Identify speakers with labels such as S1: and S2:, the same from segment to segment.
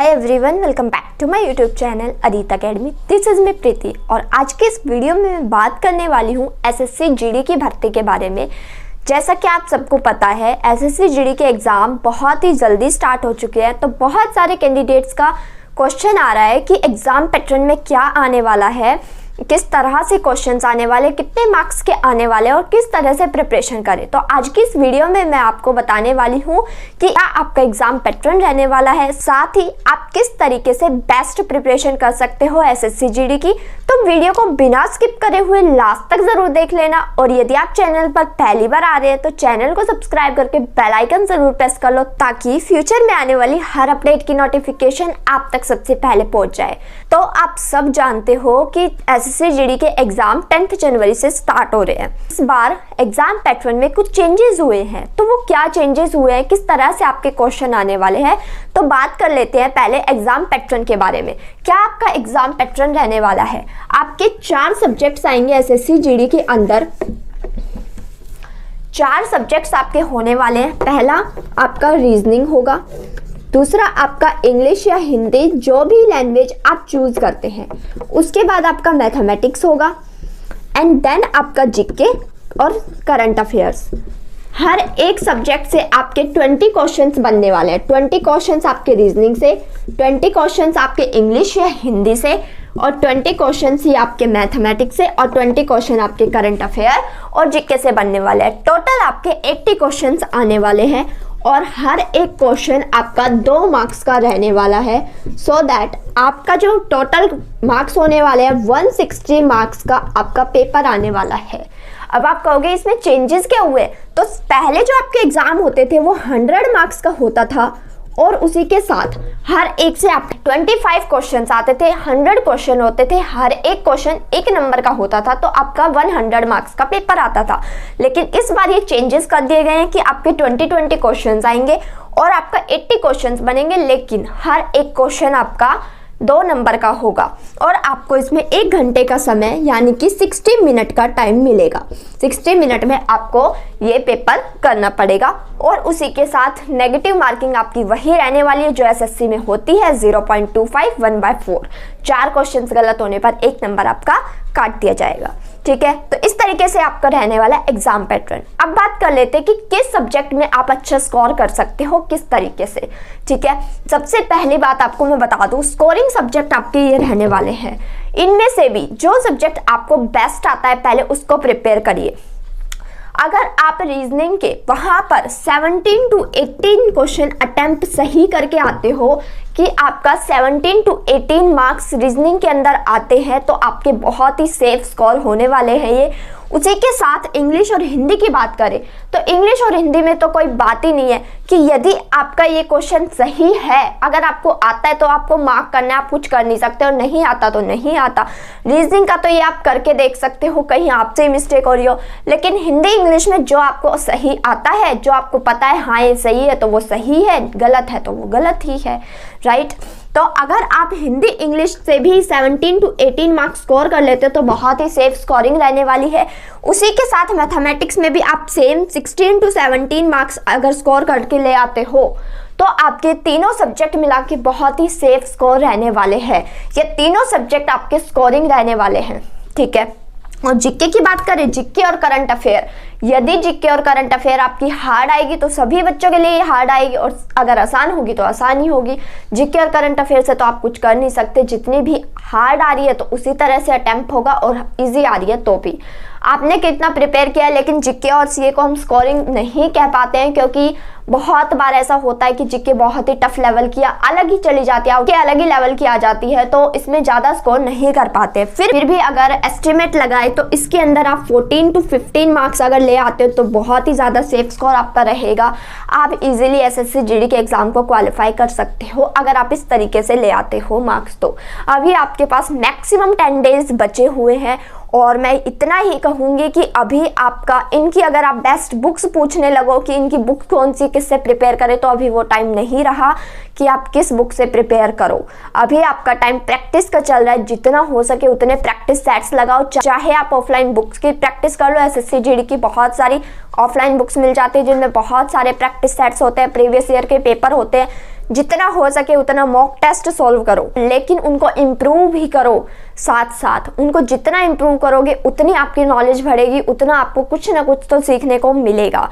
S1: Hi everyone, welcome back to my YouTube channel Adit academy. This is me Preeti और आज के इस वीडियो में मैं बात करने वाली हूँ एसएससी जीडी की भर्ती के बारे में। जैसा कि आप सबको पता है, एसएससी जीडी के एग्ज़ाम बहुत ही जल्दी स्टार्ट हो चुके हैं, तो बहुत सारे कैंडिडेट्स का क्वेश्चन आ रहा है कि एग्ज़ाम पैटर्न में क्या आने वाला है, किस तरह से क्वेश्चंस आने वाले, कितने मार्क्स के आने वाले और किस तरह से प्रिपरेशन करें। तो आज की इस वीडियो में मैं आपको बताने वाली हूँ कि क्या आपका एग्जाम पैटर्न रहने वाला है, साथ ही आप किस तरीके से बेस्ट प्रिपरेशन कर सकते हो एसएससी जीडी की। तो वीडियो को बिना स्किप करे हुए लास्ट तक जरूर देख लेना और यदि आप चैनल पर पहली बार आ रहे हैं तो चैनल को सब्सक्राइब करके बेल आइकन जरूर प्रेस कर लो ताकि फ्यूचर में आने वाली हर अपडेट की नोटिफिकेशन आप तक सबसे पहले पहुंच जाए। तो आप सब जानते हो कि एसएससी जीडी के एग्जाम 10 जनवरी से स्टार्ट हो रहे हैं। इस बार एग्जाम पैटर्न में कुछ चेंजेस हुए हैं, तो वो क्या चेंजेस हुए हैं, किस तरह से आपके क्वेश्चन आने वाले हैं, तो बात कर लेते हैं पहले एग्जाम पैटर्न के बारे में। क्या आपका एग्जाम पैटर्न रहने वाला है, आपके 4 सब्जेक्ट्स आएंगे एसएससी जीडी के अंदर। 4 सब्जेक्ट्स आपके होने वाले हैं। पहला आपका रीजनिंग होगा, दूसरा आपका इंग्लिश या हिंदी जो भी लैंग्वेज आप चूज करते हैं, उसके बाद आपका मैथमेटिक्स होगा एंड देन आपका जीके और करंट अफेयर्स। हर एक सब्जेक्ट से आपके 20 क्वेश्चंस बनने वाले हैं। 20 क्वेश्चंस आपके रीजनिंग से, 20 क्वेश्चंस आपके इंग्लिश या हिंदी से और 20 क्वेश्चंस ही आपके मैथमेटिक्स से और 20 क्वेश्चन आपके करंट अफेयर और जीके से बनने वाले हैं। टोटल आपके 80 क्वेश्चंस आने वाले हैं और हर एक क्वेश्चन आपका 2 मार्क्स का रहने वाला है, सो दैट आपका जो टोटल मार्क्स होने वाले हैं 160 मार्क्स का आपका पेपर आने वाला है। अब आप कहोगे इसमें चेंजेस क्या हुए, तो पहले जो आपके एग्जाम होते थे वो 100 मार्क्स का होता था और उसी के साथ हर एक से आप 25 क्वेश्चंस आते थे, 100 क्वेश्चन होते थे, हर एक क्वेश्चन 1 नंबर का होता था, तो आपका 100 मार्क्स का पेपर आता था। लेकिन इस बार ये चेंजेस कर दिए गए हैं कि आपके 20 क्वेश्चंस आएंगे और आपका 80 क्वेश्चंस बनेंगे, लेकिन हर एक क्वेश्चन आपका 2 नंबर का होगा और आपको इसमें 1 घंटे का समय यानी कि 60 मिनट का टाइम मिलेगा। 60 मिनट में आपको ये पेपर करना पड़ेगा और उसी के साथ नेगेटिव मार्किंग आपकी वही रहने वाली है जो एसएससी में होती है, 0.25 1/4। 4 क्वेश्चन गलत होने पर 1 नंबर आपका काट दिया जाएगा। ठीक है, तो इस तरीके से आपका रहने वाला एग्जाम पैटर्न। अब बात कर लेते हैं कि किस सब्जेक्ट में आप अच्छा स्कोर कर सकते हो, किस तरीके से। ठीक है, सबसे पहली बात आपको मैं बता दूं, स्कोरिंग सब्जेक्ट आपके ये रहने वाले हैं। इनमें से भी जो सब्जेक्ट आपको बेस्ट आता है पहले उसको प्रिपेयर करिए। अगर आप रीजनिंग के वहां पर 17 to 18 क्वेश्चन अटेम्प्ट सही करके आते हो कि आपका 17 to 18 मार्क्स रीजनिंग के अंदर आते हैं, तो आपके बहुत ही सेफ स्कोर होने वाले हैं ये। उसी के साथ इंग्लिश और हिंदी की बात करें तो इंग्लिश और हिंदी में तो कोई बात ही नहीं है कि यदि आपका ये क्वेश्चन सही है, अगर आपको आता है तो आपको मार्क करना है, आप कुछ कर नहीं सकते, और नहीं आता तो नहीं आता। रीजनिंग का तो ये आप करके देख सकते हो, कहीं आपसे ही मिस्टेक हो रही हो, लेकिन हिंदी इंग्लिश में जो आपको सही आता है, जो आपको पता है हाँ ये सही है तो वो सही है, गलत है तो वो गलत ही है, राइट। तो अगर आप हिंदी इंग्लिश से भी 17 to 18 मार्क्स स्कोर कर लेते हो तो बहुत ही सेफ स्कोरिंग रहने वाली है। उसी के साथ मैथमेटिक्स में भी आप सेम 16 to 17 मार्क्स अगर स्कोर करके ले आते हो तो आपके तीनों सब्जेक्ट मिला के बहुत ही सेफ स्कोर रहने वाले हैं। ये तीनों सब्जेक्ट आपके स्कोरिंग रहने वाले हैं। ठीक है, और जीके की बात करें, जीके और करंट अफेयर, यदि जीके और करंट अफेयर आपकी हार्ड आएगी तो सभी बच्चों के लिए हार्ड आएगी, और अगर आसान होगी तो आसान ही होगी। जीके और करंट अफेयर से तो आप कुछ कर नहीं सकते, जितनी भी हार्ड आ रही है तो उसी तरह से अटेम्प्ट होगा, और इजी आ रही है तो भी आपने कितना प्रिपेयर किया है। लेकिन जीके और सीए को हम स्कोरिंग नहीं कह पाते हैं क्योंकि बहुत बार ऐसा होता है कि जीके बहुत ही टफ लेवल की अलग ही चली जाती है, के अलग ही लेवल की आ जाती है, तो इसमें ज़्यादा स्कोर नहीं कर पाते। फिर भी अगर एस्टिमेट लगाए तो इसके अंदर आप 14 to 15 मार्क्स अगर ले आते हो तो बहुत ही ज़्यादा सेफ स्कोर आपका रहेगा। आप इजीली एसएससी जीडी के एग्जाम को क्वालिफाई कर सकते हो अगर आप इस तरीके से ले आते हो मार्क्स। तो अभी आपके पास मैक्सिमम 10 डेज बचे हुए हैं और मैं इतना ही कहूँगी कि अभी आपका इनकी अगर आप बेस्ट बुक्स पूछने लगो कि इनकी बुक कौन सी, किससे प्रिपेयर करें, तो अभी वो टाइम नहीं रहा कि आप किस बुक से प्रिपेयर करो। अभी आपका टाइम प्रैक्टिस का चल रहा है, जितना हो सके उतने प्रैक्टिस सेट्स लगाओ। चाहे आप ऑफलाइन बुक्स की प्रैक्टिस कर लो, एसएससी जीडी की बहुत सारी ऑफलाइन बुक्स मिल जाती है जिनमें बहुत सारे प्रैक्टिस सेट्स होते हैं, प्रीवियस ईयर के पेपर होते हैं जितना हो सके उतना मॉक टेस्ट सॉल्व करो, लेकिन उनको इम्प्रूव भी करो। साथ साथ उनको जितना इम्प्रूव करोगे उतनी आपकी नॉलेज बढ़ेगी, उतना आपको कुछ ना कुछ तो सीखने को मिलेगा।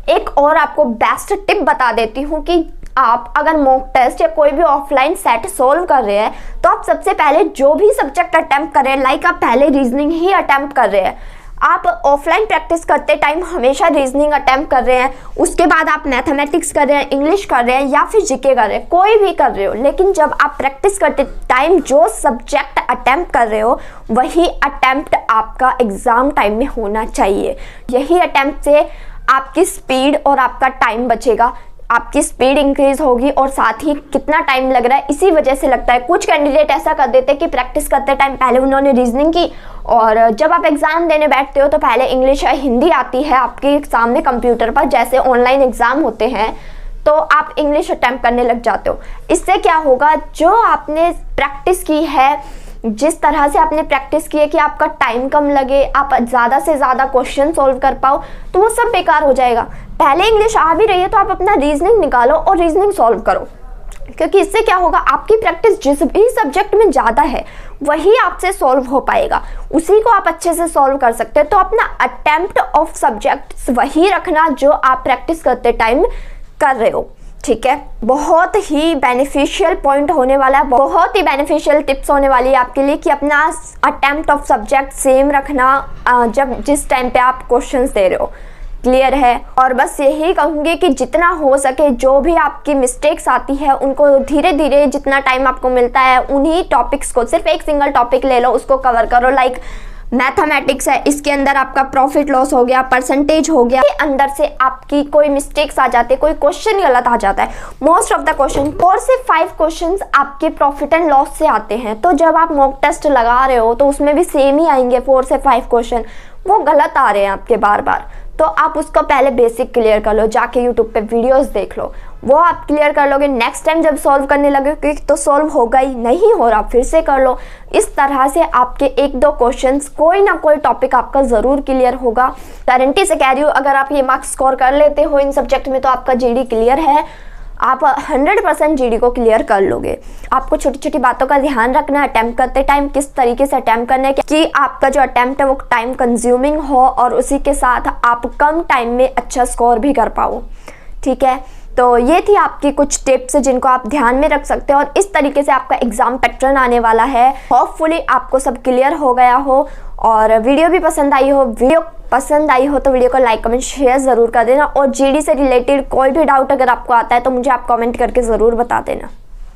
S1: एक और आपको बेस्ट टिप बता देती हूँ कि आप अगर मॉक टेस्ट या कोई भी ऑफलाइन सेट सॉल्व कर रहे हैं तो आप सबसे पहले जो भी सब्जेक्ट अटेम्प्ट कर रहे हैं, लाइक आप पहले रीजनिंग ही अटेम्प्ट कर रहे हैं, आप ऑफलाइन प्रैक्टिस करते टाइम हमेशा रीजनिंग अटेम्प्ट कर रहे हैं, उसके बाद आप मैथमेटिक्स कर रहे हैं, इंग्लिश कर रहे हैं या फिर जीके कर रहे हैं, कोई भी कर रहे हो, लेकिन जब आप प्रैक्टिस करते टाइम जो सब्जेक्ट अटेम्प्ट कर रहे हो वही अटेम्प्ट आपका एग्जाम टाइम में होना चाहिए। यही अटेम्प्ट से आपकी स्पीड और आपका टाइम बचेगा, आपकी स्पीड इंक्रीज होगी और साथ ही कितना टाइम लग रहा है इसी वजह से लगता है। कुछ कैंडिडेट ऐसा कर देते हैं कि प्रैक्टिस करते टाइम पहले उन्होंने रीजनिंग की और जब आप एग्जाम देने बैठते हो तो पहले इंग्लिश या हिंदी आती है आपके सामने कंप्यूटर पर, जैसे ऑनलाइन एग्जाम होते हैं तो आप इंग्लिश अटेम्प्ट करने लग जाते हो। इससे क्या होगा, जो आपने प्रैक्टिस की है, जिस तरह से आपने प्रैक्टिस की है कि आपका टाइम कम लगे, आप ज़्यादा से ज़्यादा क्वेश्चन सॉल्व कर पाओ, तो वो सब बेकार हो जाएगा। पहले इंग्लिश आ भी रही है तो आप अपना रीजनिंग निकालो और रीजनिंग सॉल्व करो, क्योंकि इससे क्या होगा, आपकी प्रैक्टिस जिस भी सब्जेक्ट में ज़्यादा है वही आपसे सॉल्व हो पाएगा, उसी को आप अच्छे से सॉल्व कर सकते हैं। तो अपना अटेम्प्ट ऑफ सब्जेक्ट्स वही रखना जो आप प्रैक्टिस करते टाइम कर रहे हो, ठीक है। बहुत ही बेनिफिशियल पॉइंट होने वाला है, बहुत ही बेनिफिशियल टिप्स होने वाली है आपके लिए कि अपना अटेम्प्ट ऑफ सब्जेक्ट सेम रखना जब जिस टाइम पे आप क्वेश्चंस दे रहे हो। क्लियर है। और बस यही कहूँगी कि जितना हो सके जो भी आपकी मिस्टेक्स आती है उनको धीरे धीरे जितना टाइम आपको मिलता है उन्हीं टॉपिक्स को, सिर्फ एक सिंगल टॉपिक ले लो, उसको कवर करो। लाइक मैथमेटिक्स है, इसके अंदर आपका प्रॉफिट लॉस हो गया, परसेंटेज हो गया, अंदर से आपकी कोई मिस्टेक्स आ जाते, कोई क्वेश्चन गलत आ जाता है। मोस्ट ऑफ द क्वेश्चन 4 से 5 क्वेश्चंस आपके प्रॉफिट एंड लॉस से आते हैं। तो जब आप मॉक टेस्ट लगा रहे हो तो उसमें भी सेम ही आएंगे 4 से 5 क्वेश्चन, वो गलत आ रहे हैं आपके बार बार, तो आप उसको पहले बेसिक क्लियर कर लो, जाके यूट्यूब पे वीडियोस देख लो, वो आप क्लियर कर लोगे। नेक्स्ट टाइम जब सॉल्व करने लगे तो सॉल्व होगा ही, नहीं हो रहा फिर से कर लो। इस तरह से आपके 1-2 क्वेश्चंस कोई ना कोई टॉपिक आपका ज़रूर क्लियर होगा। गारंटी से कह रही हूँ, अगर आप ये मार्क्स स्कोर कर लेते हो इन सब्जेक्ट में तो आपका जीडी क्लियर है, आप 100% जीडी को क्लियर कर लोगे। आपको छोटी छोटी बातों का ध्यान रखना है अटेम्प्ट करते टाइम, किस तरीके से अटेम्प्ट करना है कि आपका जो अटेम्प्ट है वो टाइम कंज्यूमिंग हो और उसी के साथ आप कम टाइम में अच्छा स्कोर भी कर पाओ। ठीक है, तो ये थी आपकी कुछ टिप्स जिनको आप ध्यान में रख सकते हो और इस तरीके से आपका एग्जाम पैटर्न आने वाला है। होपफुली आपको सब क्लियर हो गया हो और वीडियो भी पसंद आई हो। वीडियो पसंद आई हो तो वीडियो को लाइक कमेंट शेयर ज़रूर कर देना और जीडी से रिलेटेड कोई भी डाउट अगर आपको आता है तो मुझे आप कमेंट करके ज़रूर बता देना।